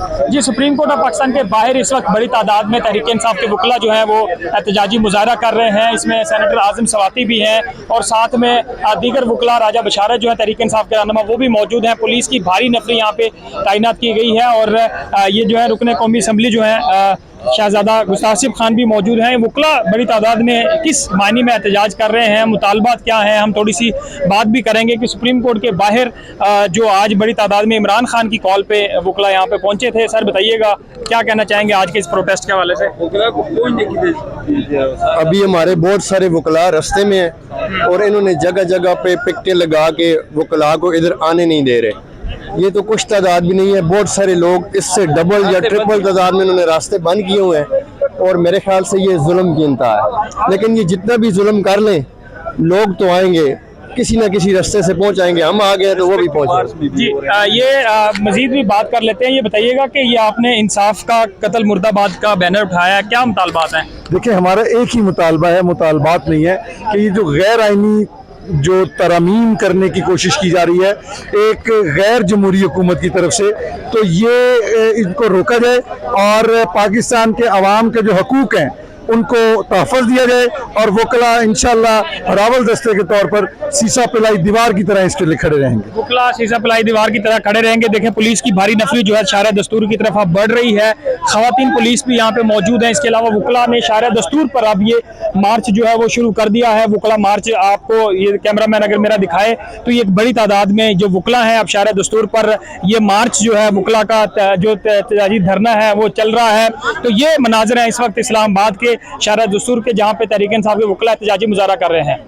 Ji, supreme court of Pakistan के बाहर इस वक्त बड़ी तादाद में तहरीक इंसाफ के वकला जो है वो एहतजाजी मुजाहरा कर रहे हैं। इसमें सेनेटर आज़म सवाती भी हैं और साथ में दीगर वकला राजा बशारत जो है तहरीक इंसाफ के रहनुमा वो भी मौजूद हैं। पुलिस की भारी नफरी यहाँ पे तैनात की गई है और ये जो है रुकन कौमी असम्बली जो है शहजादा गुस्तासिफ खान भी मौजूद हैं। वकला बड़ी तादाद में किस मायने में एहतजाज कर रहे हैं, मुतालबात क्या हैं, हम थोड़ी सी बात भी करेंगे कि सुप्रीम कोर्ट के बाहर जो आज बड़ी तादाद में इमरान खान की कॉल पे वकला यहाँ पे पहुंचे थे। सर बताइएगा क्या कहना चाहेंगे आज के इस प्रोटेस्ट के हवाले से? अभी हमारे बहुत सारे वकला रास्ते में हैं और इन्होंने जगह जगह पे पिकटें लगा के वकला को इधर आने नहीं दे रहे। ये तो कुछ तादाद भी नहीं है, बहुत सारे लोग इससे डबल या ट्रिपल तादाद में इन्होंने रास्ते बंद किए हुए हैं और मेरे ख्याल से ये जुल्म की इंतहा है। लेकिन ये जितना भी जुल्म कर लें, लोग तो आएंगे, किसी न किसी रास्ते से पहुंचाएंगे। हम आ गए तो वो भी पहुंचे। जी ये मजीद भी बात कर लेते हैं। ये बताइएगा कि ये आपने इंसाफ का कत्ल मुर्दाबाद का बैनर उठाया है, क्या मुतालबात हैं? देखिए, हमारा एक ही मुतालबा है, मुतालबात नहीं है कि ये जो गैर आइनी जो तरमीम करने की कोशिश की जा रही है एक गैर जमहूरी हुकूमत की तरफ से, तो ये इनको रोका जाए और पाकिस्तान के अवाम के जो हकूक़ हैं उनको तहफ़्फ़ुज़ दिया जाए और वकला इंशाअल्लाह रावल दस्ते के तौर पर सीसा पिलाई दीवार की तरह इसके लिए खड़े रहेंगे। वकला सीसा पिलाई दीवार की तरह खड़े रहेंगे। देखें, पुलिस की भारी नफरी जो है शारा दस्तूर की तरफ अब बढ़ रही है। ख़वातीन पुलिस भी यहाँ पे मौजूद हैं। इसके अलावा वकला ने शारा दस्तूर पर अब ये मार्च जो है वो शुरू कर दिया है। वकला मार्च आपको ये कैमरामैन अगर मेरा दिखाए तो ये एक बड़ी तादाद में जो वकला हैं अब शारा दस्तूर पर ये मार्च जो है वकला का जो एहतजाजी धरना है वो चल रहा है। तो ये मनाजर है इस वक्त इस्लामाबाद के शारा दस्तूर के, जहाँ पे तहरीक इंसाफ के वकला एहतजाजी मुजाहरा कर रहे हैं।